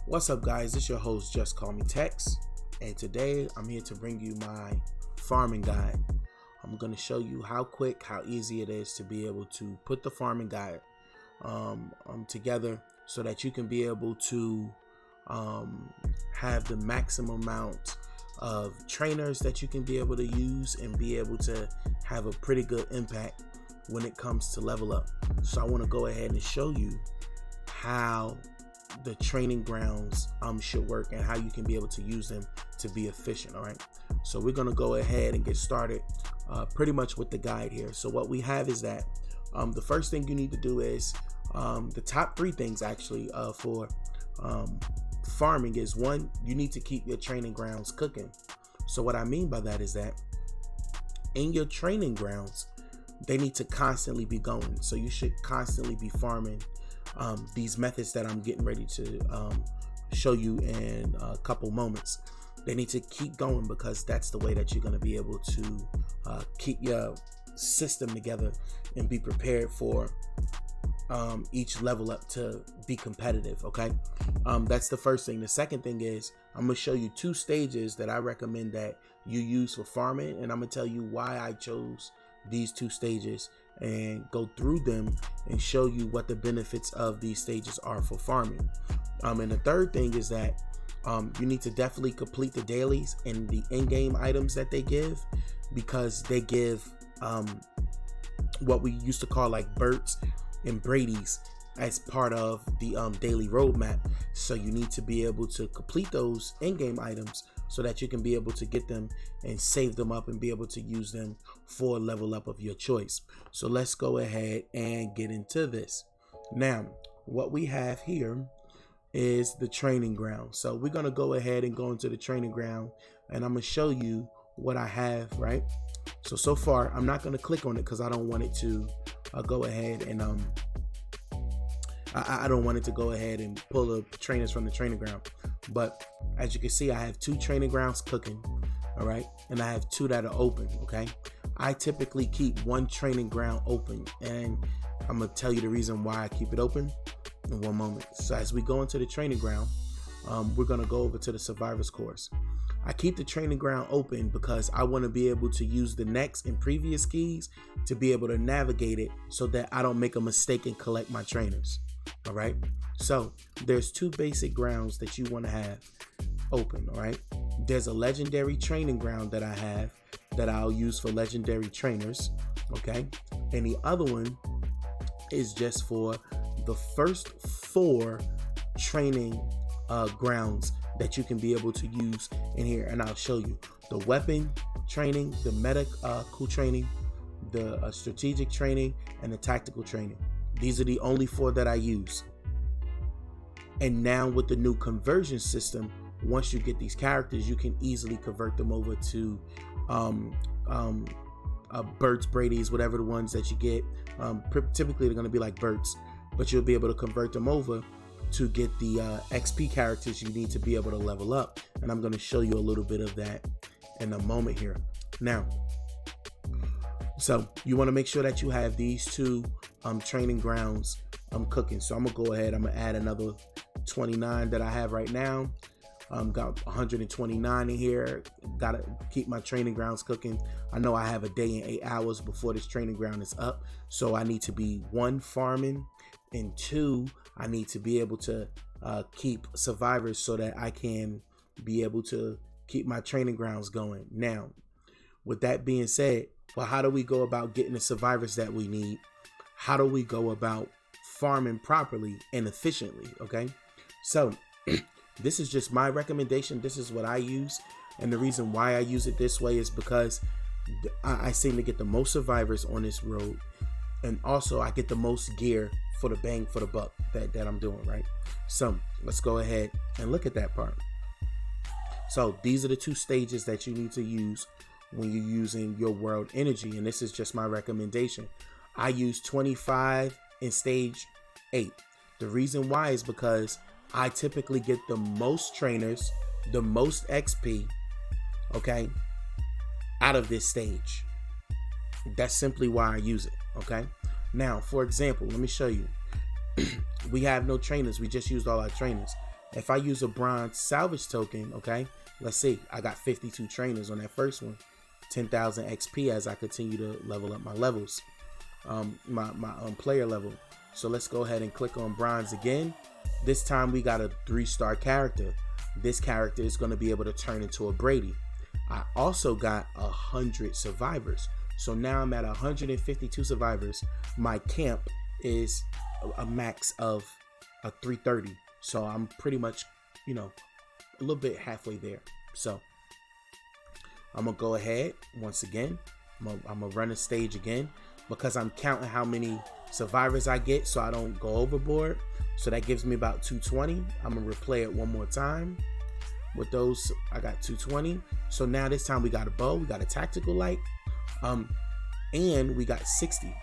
What's up, guys? It's your host, Just Call Me Tex, and today I'm here to bring you my farming guide. I'm going to show you how quick, how easy it is to be able to put the farming guide together so that you can be able to have the maximum amount of trainers that you can be able to use and be able to have a pretty good impact when it comes to level up. So I want to go ahead and show you how the training grounds should work and how you can be able to use them to be efficient. All right, so we're going to go ahead and get started pretty much with the guide here. So what we have is that the first thing you need to do is the top three things actually for farming is, one, you need to keep your training grounds cooking. So what I mean by that is that in your training grounds, they need to constantly be going. So you should constantly be farming these methods that I'm getting ready to show you in a couple moments. They need to keep going because that's the way that you're going to be able to keep your system together and be prepared for each level up to be competitive. Okay, that's the first thing. The second thing is I'm going to show you two stages that I recommend that you use for farming, and I'm going to tell you why I chose these two stages and go through them and show you what the benefits of these stages are for farming. And the third thing is that you need to definitely complete the dailies and the in-game items that they give, because they give what we used to call like Berts and Brady's as part of the daily roadmap. So you need to be able to complete those in-game items so that you can be able to get them and save them up and be able to use them for a level up of your choice. So let's go ahead and get into this. Now, what we have here is the training ground. So we're going to go ahead and go into the training ground, and I'm going to show you what I have, right? So far, I'm not going to click on it because I don't want it to go ahead and I don't want it to go ahead and pull the trainers from the training ground. But as you can see, I have two training grounds cooking, all right? And I have two that are open, okay? I typically keep one training ground open, and I'm gonna tell you the reason why I keep it open in one moment. So as we go into the training ground, we're gonna go over to the survivors course. I keep the training ground open because I want to be able to use the next and previous keys to be able to navigate it so that I don't make a mistake and collect my trainers. All right, so there's two basic grounds that you want to have open. All right, there's a legendary training ground that I have that I'll use for legendary trainers. Okay, and the other one is just for the first four training grounds that you can be able to use in here, and I'll show you the weapon training, the medical training, the strategic training, and the tactical training. These are the only four that I use. And now with the new conversion system, once you get these characters, you can easily convert them over to Berts, Brady's, whatever the ones that you get. Typically they're going to be like Berts, but you'll be able to convert them over to get the XP characters you need to be able to level up. And I'm going to show you a little bit of that in a moment here. Now, so you want to make sure that you have these two training grounds cooking. So I'm gonna go ahead, I'm gonna add another 29 that I have right now. Got 129 in here. Gotta keep my training grounds cooking. I know I have a day and 8 hours before this training ground is up, so I need to be, one, farming, and two, I need to be able to keep survivors so that I can be able to keep my training grounds going. Now, with that being said, well, how do we go about getting the survivors that we need? How do we go about farming properly and efficiently? Okay, so this is just my recommendation. This is what I use, and the reason why I use it this way is because I seem to get the most survivors on this road, and also I get the most gear for the bang for the buck that I'm doing, right? So let's go ahead and look at that part. So these are the two stages that you need to use when you're using your world energy, and this is just my recommendation. I use 25 in stage 8. The reason why is because I typically get the most trainers, the most XP, okay, out of this stage. That's simply why I use it, okay? Now, for example, let me show you. We have no trainers. We just used all our trainers. If I use a bronze salvage token, okay, let's see, I got 52 trainers on that first one, 10,000 XP as I continue to level up my levels, my player level. So let's go ahead and click on bronze again. This time we got a 3-star character. This character is going to be able to turn into a Brady. I also got 100 survivors. So now I'm at 152 survivors. My camp is a max of a 330. So I'm pretty much, you know, a little bit halfway there. So I'm going to go ahead once again. I'm going to run a stage again because I'm counting how many survivors I get so I don't go overboard. So that gives me about 220. I'm going to replay it one more time. With those, I got 220. So now this time we got a bow, we got a tactical light, and we got 60.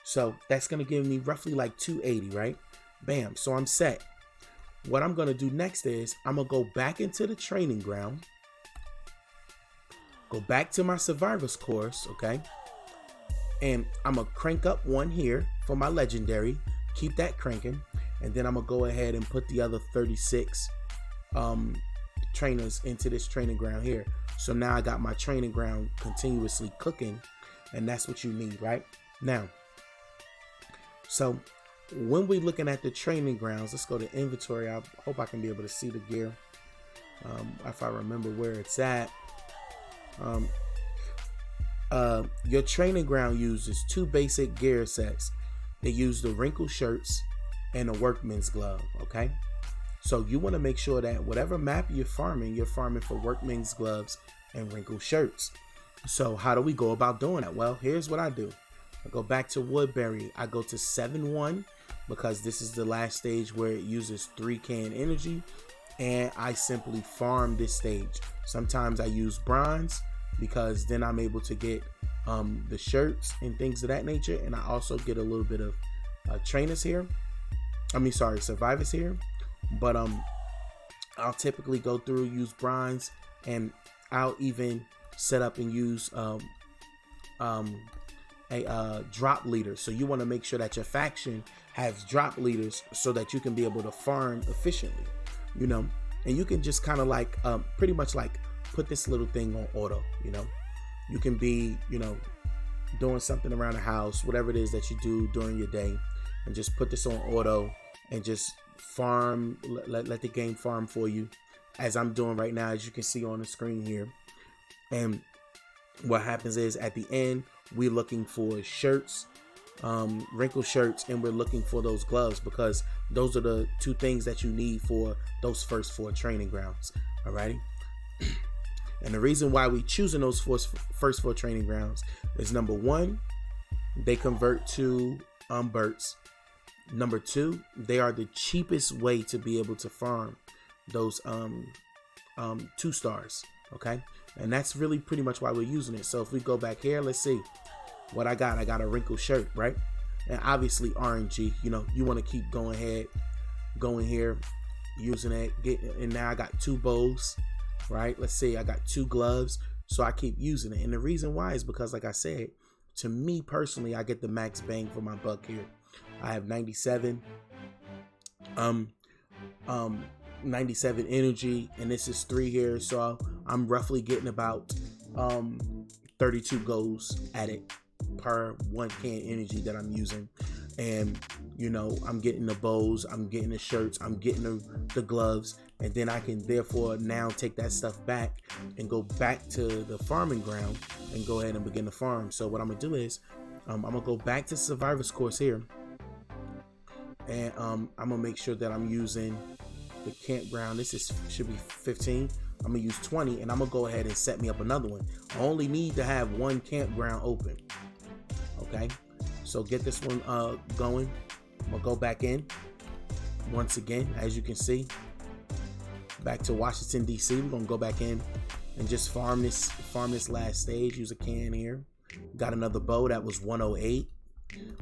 So that's going to give me roughly like 280, right? Bam. So I'm set. What I'm going to do next is I'm going to go back into the training ground, go back to my survivors course, okay? And I'm going to crank up one here for my legendary, keep that cranking, and then I'm going to go ahead and put the other 36 trainers into this training ground here. So now I got my training ground continuously cooking, and that's what you need right now. So when we're looking at the training grounds, let's go to inventory. I hope I can be able to see the gear if I remember where it's at. Your training ground uses 2 basic gear sets. They use the wrinkled shirts and a workman's glove, okay? So you want to make sure that whatever map you're farming for workman's gloves and wrinkled shirts. So how do we go about doing that? Well, here's what I do. I go back to Woodbury. I go to 7-1 because this is the last stage where it uses 3 can energy, and I simply farm this stage. Sometimes I use bronze because then I'm able to get the shirts and things of that nature, and I also get a little bit of survivors here. But I'll typically go through, use bronze, and I'll even set up and use a drop leader. So you want to make sure that your faction has drop leaders so that you can be able to farm efficiently, you know. And you can just kind of like pretty much like put this little thing on auto, you know. You can be, you know, doing something around the house, whatever it is that you do during your day, and just put this on auto and just farm, let the game farm for you, as I'm doing right now, as you can see on the screen here. And what happens is at the end, we're looking for shirts, wrinkled shirts, and we're looking for those gloves because those are the 2 things that you need for those first 4 training grounds. Alrighty. And the reason why we choosing those first 4 training grounds is, number 1, they convert to bursts. Number 2, they are the cheapest way to be able to farm those 2 stars. Okay, and that's really pretty much why we're using it. So if we go back here, let's see what I got. I got a wrinkled shirt, right? And obviously RNG, you know, you want to keep going here, using it, and now I got 2 bows, right? Let's see, I got 2 gloves, so I keep using it. And the reason why is because, like I said, to me personally, I get the max bang for my buck here. I have 97 energy, and this is 3 here, so I'm roughly getting about 32 goes at it per 1 can energy that I'm using. And you know, I'm getting the bows, I'm getting the shirts, I'm getting the gloves, and then I can therefore now take that stuff back and go back to the farming ground and go ahead and begin to farm. So what I'm gonna do is I'm gonna go back to survivors course here, and I'm gonna make sure that I'm using the campground. This should be 15. I'm gonna use 20, and I'm gonna go ahead and set me up another one. I only need to have 1 campground open. Okay, so get this one going. I'm gonna go back in once again, as you can see, back to Washington DC. We're gonna go back in and just farm this last stage. Use a can here. Got another bow that was 108.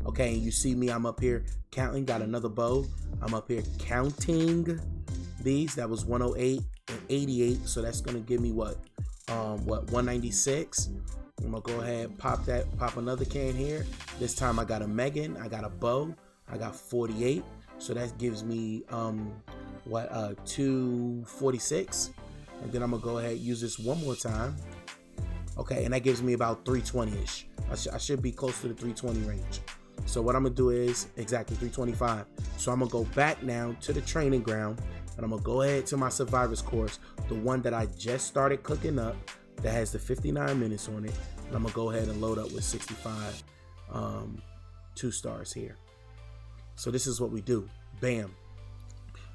Okay, and you see me, I'm up here counting. Got another bow, I'm up here counting these. That was 108 and 88, so that's gonna give me what 196. I'm gonna go ahead, pop another can here. This time I got a Megan, I got a bow, I got 48, so that gives me 246, and then I'm gonna go ahead and use this one more time. Okay, and that gives me about 320-ish. I should be close to the 320 range. So what I'm gonna do is exactly 325. So I'm gonna go back now to the training ground, and I'm gonna go ahead to my survivors course, the one that I just started cooking up, that has the 59 minutes on it, and I'm gonna go ahead and load up with 65 2 stars here. So this is what we do. Bam.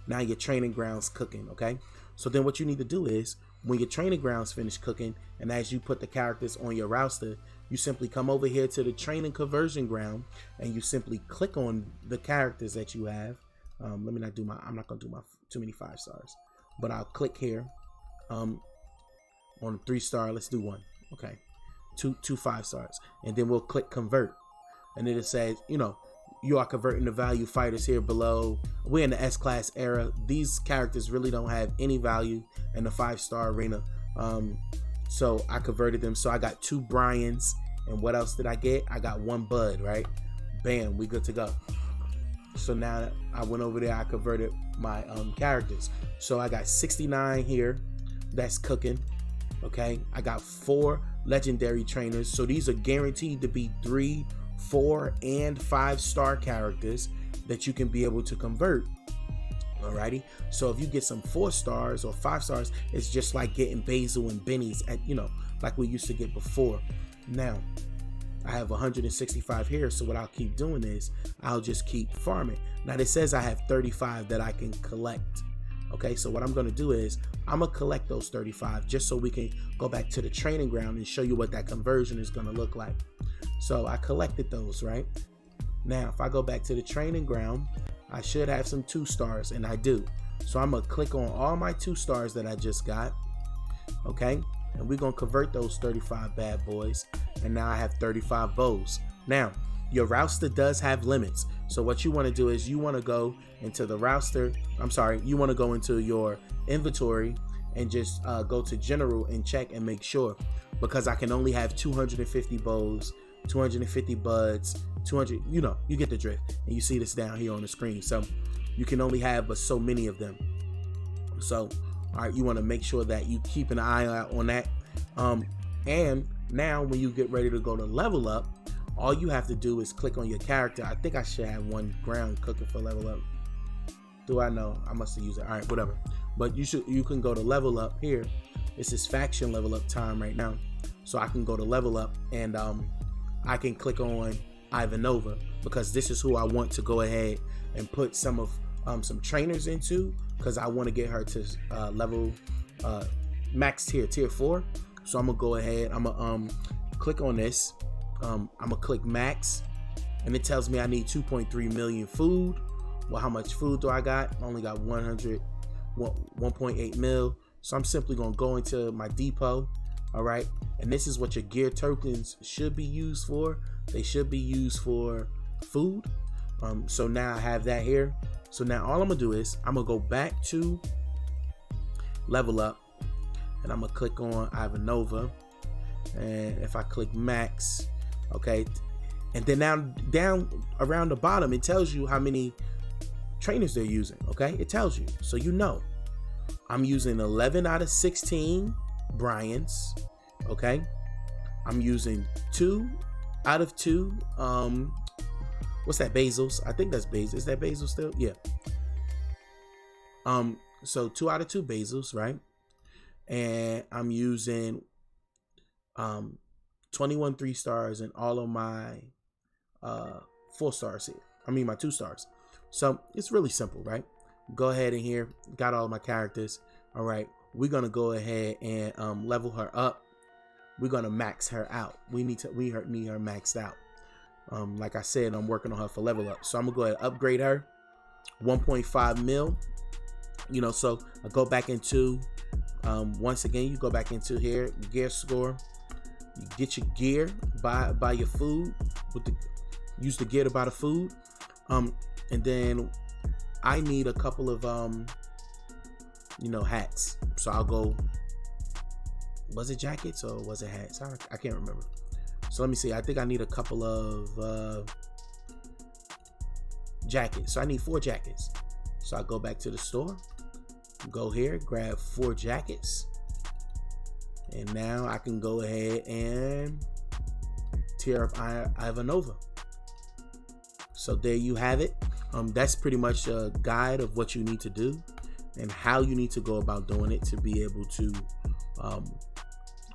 Now your training ground's cooking, okay? So then what you need to do is, when your training ground's finished cooking, and as you put the characters on your roster, you simply come over here to the training conversion ground, and you simply click on the characters that you have. I'm not gonna do my too many 5 stars, but I'll click here on 3 star. Let's do 1. Okay, two 5 stars, and then we'll click convert, and then it says, you are converting the value fighters here below. We're in the S-class era. These characters really don't have any value in the 5-star arena. So I converted them. So I got 2 Bryans, and what else did I get? I got 1 Bud, right? Bam, we good to go. So now I went over there, I converted my characters. So I got 69 here, that's cooking. Okay, I got 4 legendary trainers. So these are guaranteed to be 3, 4, and 5-star characters that you can be able to convert. Alrighty, so if you get some 4 stars or 5 stars, it's just like getting Basil and Benny's at, like we used to get before. Now I have 165 here, so what I'll keep doing is I'll just keep farming. Now it says I have 35 that I can collect. Okay, so what I'm gonna do is I'm gonna collect those 35 just so we can go back to the training ground and show you what that conversion is gonna look like. So I collected those, right? Now if I go back to the training ground, I should have some 2 stars, and I do. So I'm gonna click on all my 2 stars that I just got. Okay, and we're gonna convert those 35 bad boys, and now I have 35 bows. Now your roster does have limits, so what you want to do is you want to go into the roster, you want to go into your inventory and just go to general and check and make sure, because I can only have 250 bows, 250 buds, 200, you get the drift, and you see this down here on the screen. So you can only have but so many of them. So all right, you want to make sure that you keep an eye out on that. And now when you get ready to go to level up, all you have to do is click on your character. I think I should have 1 ground cooking for level up. Do I know? I must have used it. All right, whatever. But you can go to level up here. This is faction level up time right now. So I can go to level up, and I can click on Ivanova, because this is who I want to go ahead and put some of some trainers into, because I want to get her to level max tier 4. So I'm gonna go ahead, I'm gonna click on this, I'm gonna click max, and it tells me I need 2.3 million food. Well, how much food do I got? I only got 1.8 mil. So I'm simply gonna go into my depot. All right, and this is what your gear tokens should be used for. They should be used for food. So now I have that here. So now all I'm gonna do is I'm gonna go back to level up, and I'm gonna click on Ivanova, and if I click max, okay, and then now down around the bottom it tells you how many trainers they're using. Okay, it tells you, so I'm using 11 out of 16 Bryans. Okay, I'm using 2 out of 2 what's that, Basils? I think that's Basil. Is that Basil still? Yeah. So 2 out of 2 Basils, right? And I'm using 21 3 stars and all of my 4 stars here. My 2 stars. So it's really simple, right? Go ahead in here, got all my characters. All right, we're gonna go ahead and level her up. We're gonna max her out. We need her maxed out. Like I said, I'm working on her for level up. So I'm gonna go ahead and upgrade her 1.5 mil. So I go back into once again, you go back into here, gear score. You get your gear, buy your food use the gear to buy the food. And then I need a couple of hats. So I'll go, was it jackets or was it hats? I can't remember. So let me see. I think I need a couple of jackets. So I need 4 jackets. So I go back to the store. Go here, grab 4 jackets, and now I can go ahead and tear up Ivanova. So there you have it. That's pretty much a guide of what you need to do and how you need to go about doing it to be able to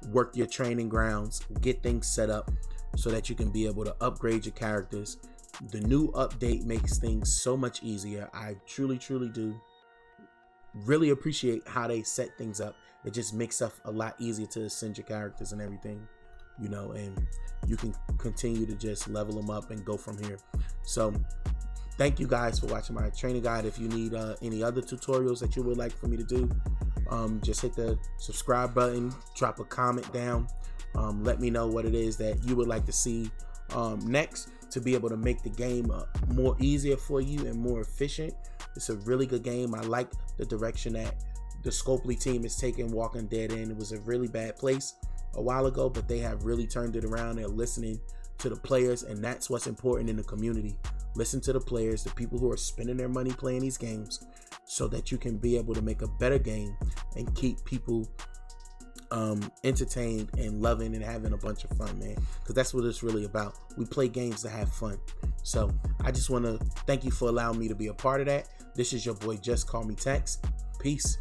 work your training grounds, get things set up so that you can be able to upgrade your characters. The new update makes things so much easier. I truly do really appreciate how they set things up. It just makes stuff a lot easier to ascend your characters and everything, you know, and you can continue to just level them up and go from here. So thank you guys for watching my training guide. If you need any other tutorials that you would like for me to do, just hit the subscribe button, drop a comment down, let me know what it is that you would like to see next to be able to make the game more easier for you and more efficient. It's a really good game. I like the direction that the Scopely team is taking Walking Dead in. It was a really bad place a while ago, but they have really turned it around. They're listening to the players, and that's what's important in the community. Listen to the players, the people who are spending their money playing these games, so that you can be able to make a better game and keep people entertained and loving and having a bunch of fun, man, because that's what it's really about. We play games to have fun. So I just want to thank you for allowing me to be a part of that. This is your boy Just Call Me Tex. Peace.